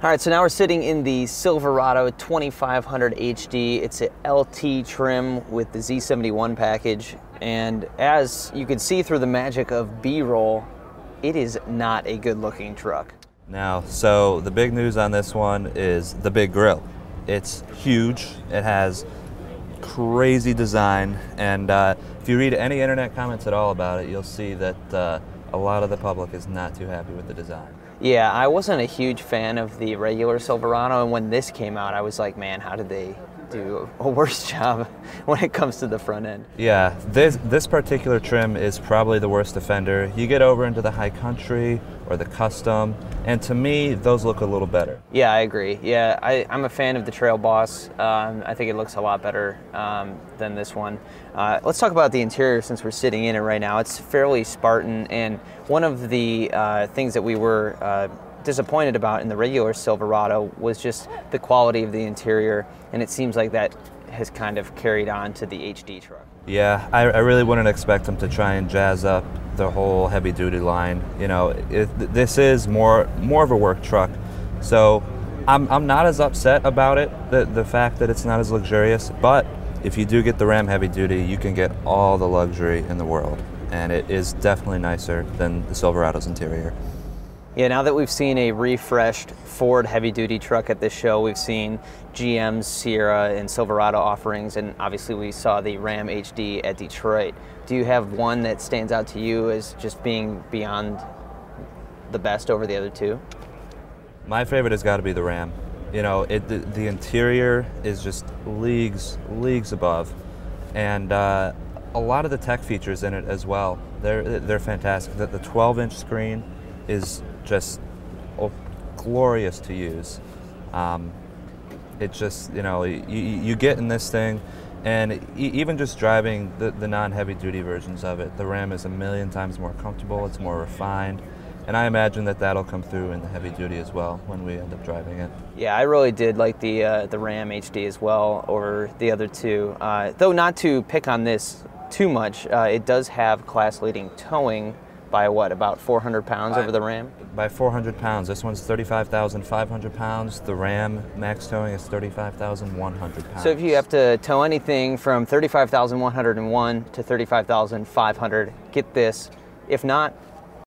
All right, so now we're sitting in the Silverado 2500 HD. It's a LT trim with the Z71 package. And as you can see through the magic of B-roll, it is not a good looking truck. Now, so the big news on this one is the big grille. It's huge. It has crazy design. And if you read any internet comments at all about it, you'll see that a lot of the public is not too happy with the design. Yeah, I wasn't a huge fan of the regular Silverado, and when this came out, I was like, man, how did they do a worse job when it comes to the front end? Yeah, this particular trim is probably the worst offender. You get over into the high country or the custom, and to me, those look a little better. Yeah, I agree. Yeah, I'm a fan of the Trail Boss. I think it looks a lot better than this one. Let's talk about the interior since we're sitting in it right now. It's fairly Spartan, and one of the things that we were disappointed about in the regular Silverado was just the quality of the interior, and it seems like that has kind of carried on to the HD truck. Yeah, I really wouldn't expect them to try and jazz up the whole heavy-duty line. You know, this is more of a work truck, so I'm not as upset about it, the fact that it's not as luxurious, but if you do get the Ram heavy-duty, you can get all the luxury in the world, and it is definitely nicer than the Silverado's interior. Yeah, now that we've seen a refreshed Ford heavy-duty truck at this show, we've seen GM's Sierra and Silverado offerings, and obviously we saw the Ram HD at Detroit. Do you have one that stands out to you as just being beyond the best over the other two? My favorite has got to be the Ram. You know, the interior is just leagues above, and a lot of the tech features in it as well. They're fantastic. The 12-inch screen is just glorious to use. It just, you know, you get in this thing, and even just driving the non-heavy duty versions of it, the Ram is a million times more comfortable, it's more refined, and I imagine that that'll come through in the heavy duty as well when we end up driving it. Yeah, I really did like the Ram HD as well over the other two. Though not to pick on this too much, it does have class-leading towing by what, about 400 pounds over the Ram? By 400 pounds. This one's 35,500 pounds. The Ram max towing is 35,100 pounds. So if you have to tow anything from 35,101 to 35,500, get this. If not,